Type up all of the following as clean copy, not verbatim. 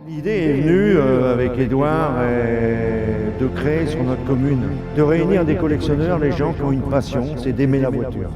L'idée est venue avec Édouard de créer sur notre commune, de réunir des collectionneurs, les gens qui ont une passion, c'est d'aimer la voiture.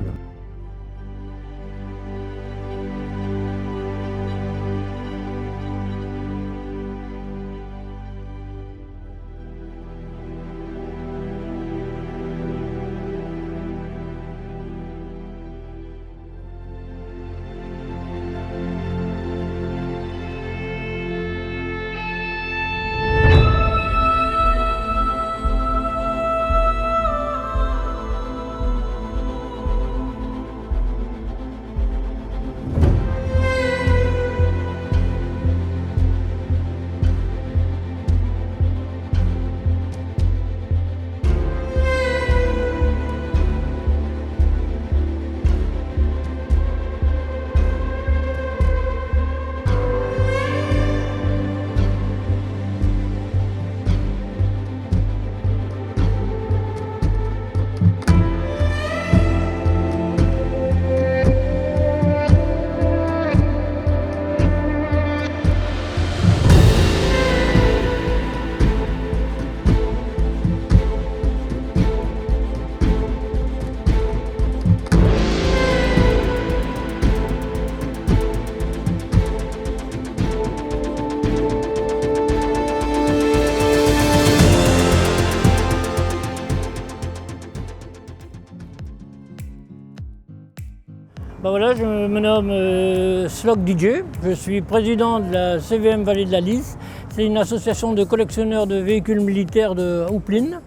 Voilà, je me nomme Slok DJ, je suis président de la CVM Vallée de la Lys. C'est une association de collectionneurs de véhicules militaires de Houplines.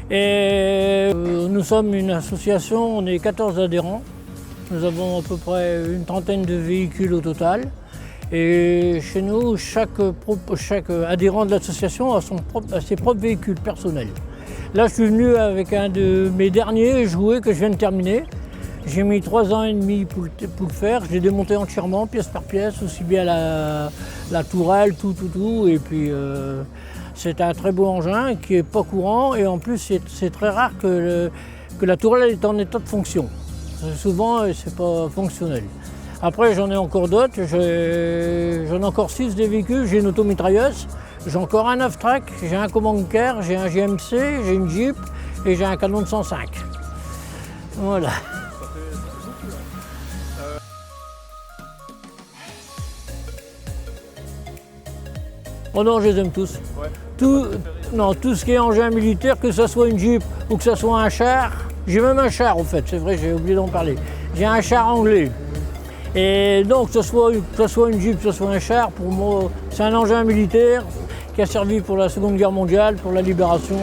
Et nous sommes une association, on est 14 adhérents. Nous avons à peu près une trentaine de véhicules au total. Et chez nous, chaque adhérent de l'association a ses propres véhicules personnels. Là, je suis venu avec un de mes derniers jouets que je viens de terminer. J'ai mis 3 ans et demi pour le faire, je l'ai démonté entièrement, pièce par pièce, aussi bien la tourelle, tout. Et puis c'est un très beau engin qui n'est pas courant et en plus c'est très rare que la tourelle est en état de fonction. Souvent c'est pas fonctionnel. Après j'en ai encore d'autres, j'en ai encore 6 des véhicules, j'ai une automitrailleuse, j'ai encore un 9-track, j'ai un Command Car, j'ai un GMC, j'ai une Jeep et j'ai un canon de 105. Voilà. Oh non, je les aime tous. Ouais. Tout ce qui est engin militaire, que ce soit une Jeep ou que ce soit un char. J'ai même un char en fait, c'est vrai, j'ai oublié d'en parler. J'ai un char anglais. Et donc, que ce soit une Jeep, que ce soit un char, pour moi, c'est un engin militaire qui a servi pour la Seconde Guerre mondiale, pour la libération.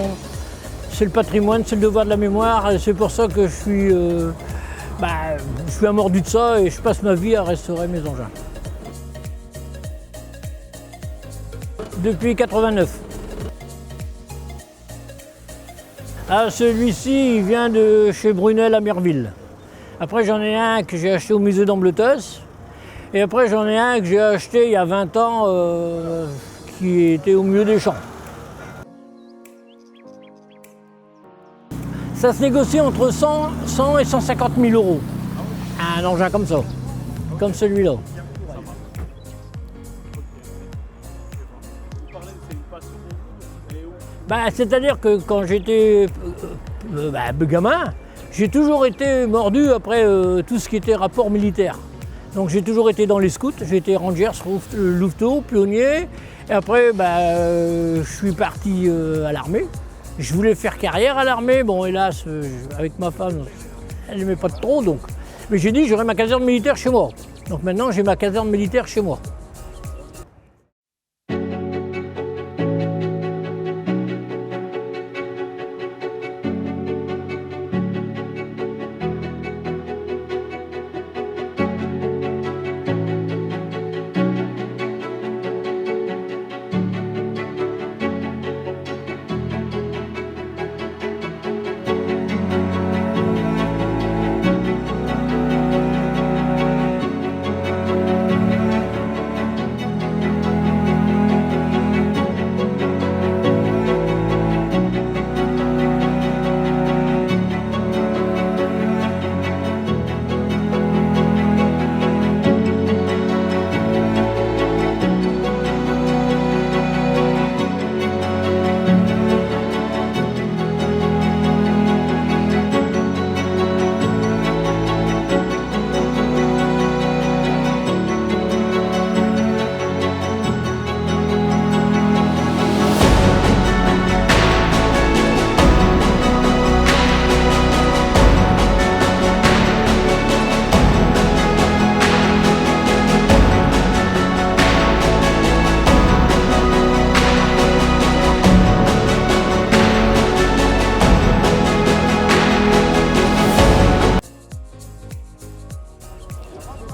C'est le patrimoine, c'est le devoir de la mémoire. Et c'est pour ça que je suis un mordu de ça et je passe ma vie à restaurer mes engins. Depuis 89. Ah, celui-ci, il vient de chez Brunel à Merville. Après, j'en ai un que j'ai acheté au musée d'Ambleteuse. Et après, j'en ai un que j'ai acheté il y a 20 ans, qui était au milieu des champs. Ça se négocie entre 100 et 150 000 €. Un engin comme ça, comme celui-là. C'est-à-dire que quand j'étais gamin, j'ai toujours été mordu après tout ce qui était rapport militaire. Donc j'ai toujours été dans les scouts, j'ai été Rangers, louveteau, pionnier. Et après, je suis parti à l'armée. Je voulais faire carrière à l'armée. Bon, hélas, avec ma femme, elle n'aimait pas trop. Donc. Mais j'ai dit, j'aurai ma caserne militaire chez moi. Donc maintenant, j'ai ma caserne militaire chez moi.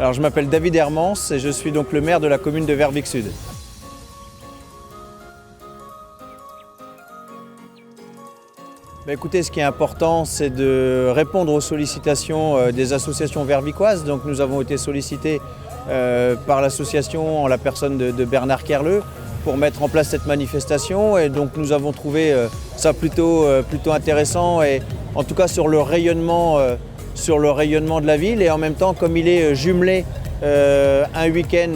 Alors je m'appelle David Hermans et je suis donc le maire de la commune de Verviers-Sud. Écoutez, ce qui est important, c'est de répondre aux sollicitations des associations vervicoises. Donc nous avons été sollicités par l'association en la personne de Bernard Kerleux pour mettre en place cette manifestation. Et donc nous avons trouvé ça plutôt intéressant, et en tout cas sur le rayonnement de la ville. Et en même temps, comme il est jumelé un week-end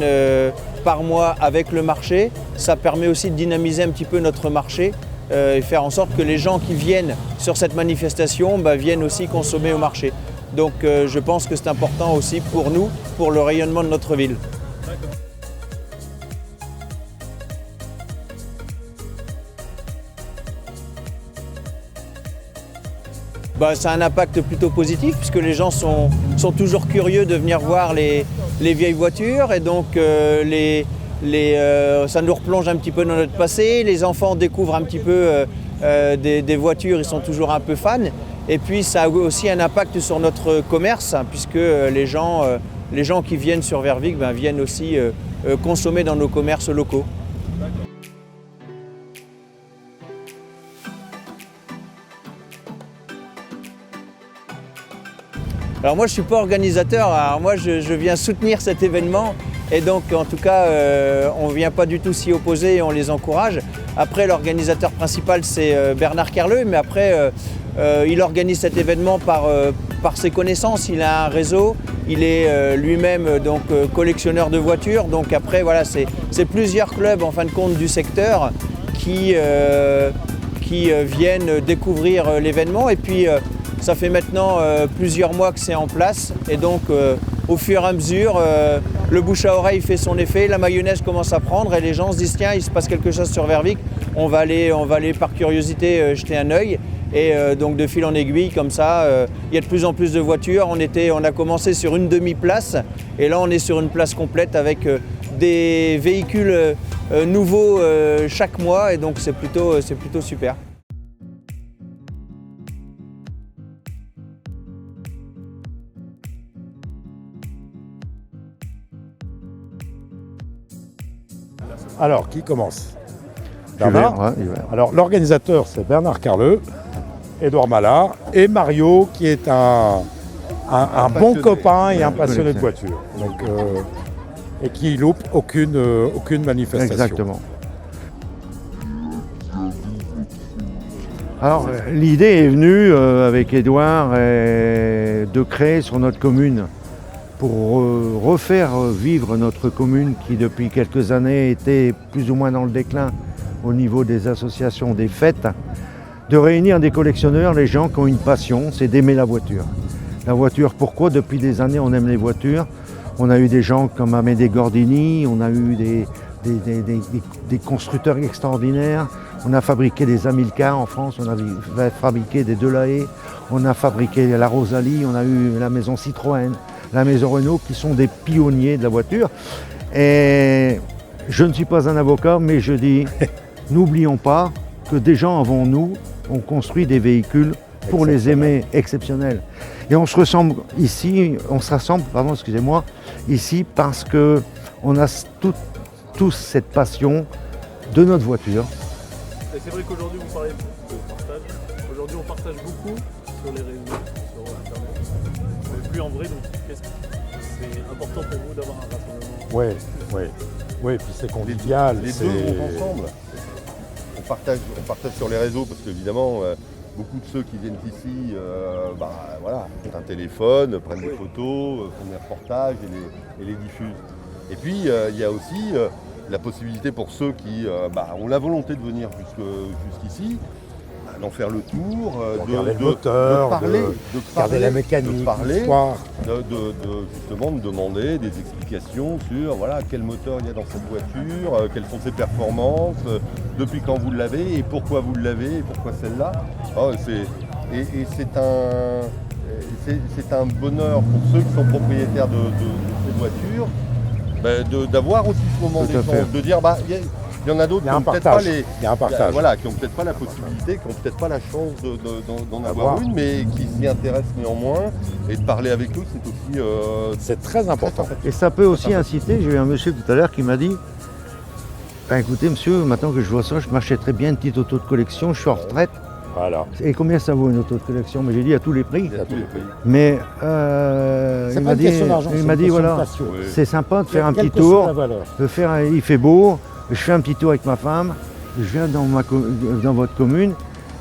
par mois avec le marché, ça permet aussi de dynamiser un petit peu notre marché et faire en sorte que les gens qui viennent sur cette manifestation viennent aussi consommer au marché. Donc je pense que c'est important aussi pour nous, pour le rayonnement de notre ville. Ça a un impact plutôt positif puisque les gens sont toujours curieux de venir voir les vieilles voitures, et donc ça nous replonge un petit peu dans notre passé. Les enfants découvrent un petit peu des voitures, ils sont toujours un peu fans. Et puis ça a aussi un impact sur notre commerce, puisque les gens qui viennent sur Verviers viennent aussi consommer dans nos commerces locaux. Alors moi je ne suis pas organisateur, alors moi je viens soutenir cet événement, et donc en tout cas on ne vient pas du tout s'y opposer et on les encourage. Après, l'organisateur principal c'est Bernard Kerleux, mais après il organise cet événement par ses connaissances. Il a un réseau, il est lui-même donc collectionneur de voitures, donc après voilà, c'est plusieurs clubs en fin de compte du secteur qui viennent découvrir l'événement. Et puis ça fait maintenant plusieurs mois que c'est en place, et donc au fur et à mesure, le bouche à oreille fait son effet, la mayonnaise commence à prendre et les gens se disent tiens, il se passe quelque chose sur Verviers, on va aller par curiosité jeter un œil. Et donc de fil en aiguille, comme ça, il y a de plus en plus de voitures. On a commencé sur une demi-place et là on est sur une place complète avec des véhicules nouveaux chaque mois, et donc c'est plutôt super. Alors, qui commence? Bernard. Hubert. Alors, l'organisateur, c'est Bernard Kerleux, Édouard Mallard et Mario, qui est un bon copain et un passionné de voiture. Donc, et qui loupe aucune manifestation. Exactement. Alors, l'idée est venue avec Édouard de créer sur notre commune, pour refaire vivre notre commune qui depuis quelques années était plus ou moins dans le déclin au niveau des associations, des fêtes, de réunir des collectionneurs, les gens qui ont une passion, c'est d'aimer la voiture. La voiture, pourquoi? Depuis des années on aime les voitures. On a eu des gens comme Amédée Gordini, on a eu des constructeurs extraordinaires. On a fabriqué des Amilcar en France, on a fabriqué des Delahaye, on a fabriqué la Rosalie, on a eu la maison Citroën, la maison Renault, qui sont des pionniers de la voiture. Et je ne suis pas un avocat, mais je dis, n'oublions pas que des gens avant nous ont construit des véhicules pour les aimer, exceptionnels. Et on se rassemble ici, ici parce qu'on a tous cette passion de notre voiture. Et c'est vrai qu'aujourd'hui vous parlez de partage. Aujourd'hui on partage beaucoup sur les réseaux, sur internet. Mais plus en vrai, donc c'est important pour vous d'avoir un rassemblement? Oui, puis c'est convivial. Les deux vont ensemble. On partage sur les réseaux parce qu'évidemment, beaucoup de ceux qui viennent ici ont un téléphone, prennent des photos, font des reportages et les diffusent. Et puis il y a aussi la possibilité pour ceux qui ont la volonté de venir jusqu'ici, d'en faire le tour, de parler, regarder la mécanique, l'histoire. Justement de demander des explications sur quel moteur il y a dans cette voiture, quelles sont ses performances, depuis quand vous l'avez et pourquoi vous l'avez et pourquoi celle-là. C'est un bonheur pour ceux qui sont propriétaires de ces voitures d'avoir aussi ce moment d'échange, de dire Il y en a d'autres Il y qui a un n'ont peut-être pas partage. Il y a un partage. Voilà, qui n'ont peut-être pas la possibilité, qui n'ont peut-être pas la chance d'en avoir une, mais qui s'y intéressent néanmoins. Et de parler avec eux, c'est aussi C'est très important. Et ça peut aussi inciter, j'ai eu un monsieur tout à l'heure qui m'a dit ben écoutez monsieur, maintenant que je vois ça, je m'achèterais bien une petite auto de collection, je suis en retraite. Voilà. Et combien ça vaut une auto de collection? Mais j'ai dit à tous les prix. Il y a tous les pays. Mais C'est il pas m'a une dit, question d'argent, il c'est m'a une dit question de voilà, passion. c'est sympa de faire un Quelle petit que soit tour, la valeur. il fait beau, je fais un petit tour avec ma femme, je viens dans votre commune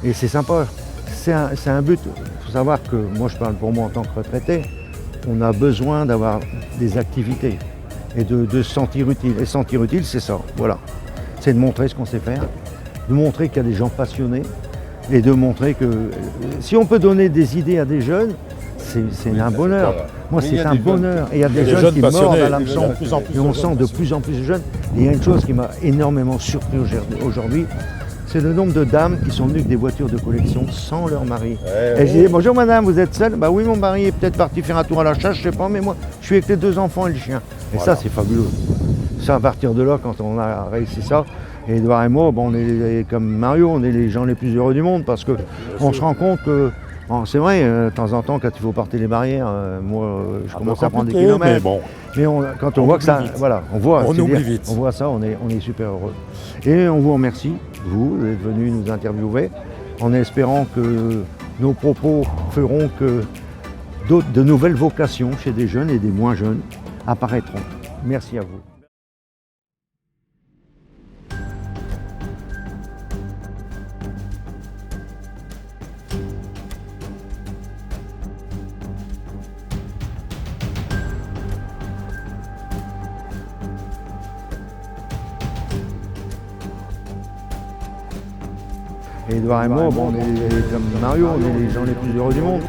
et c'est sympa. C'est un but. Il faut savoir que moi je parle pour moi en tant que retraité, on a besoin d'avoir des activités et de se sentir utile. Et se sentir utile, c'est ça, voilà. C'est de montrer ce qu'on sait faire, de montrer qu'il y a des gens passionnés et de montrer que si on peut donner des idées à des jeunes, c'est un bonheur. Moi, Mais il y c'est a un des jeunes- bonheur. Et il y a Il y a des des jeunes jeunes qui mordent passionnés, à des l'hameçon. jeunes de plus en plus Et on de sent jeunes de plus en plus de jeunes. Et il y a une chose qui m'a énormément surpris aujourd'hui, c'est le nombre de dames qui sont venues avec des voitures de collection sans leur mari. Et je dis bonjour madame, vous êtes seule? Bah oui, mon mari est peut-être parti faire un tour à la chasse, je sais pas, mais moi je suis avec les 2 enfants et le chien. Et Voilà. ça c'est fabuleux. Ça à partir de là, quand on a réussi ça, et Edouard et moi, bon, on est comme Mario, on est les gens les plus heureux du monde parce que on se rend compte que bon, c'est vrai, de temps en temps, quand il faut porter les barrières, moi je commence à prendre des Compliqué, mais kilomètres. bon. Mais quand on voit que ça, oublie vite. voilà, on voit, On c'est-à-dire, oublie vite. on voit ça, on est super heureux. Et on vous remercie, vous, d'être venus nous interviewer, en espérant que nos propos feront que de nouvelles vocations chez des jeunes et des moins jeunes apparaîtront. Merci à vous. Et Edouard et moi, bon, on est comme Mario, on est les gens les plus heureux du monde.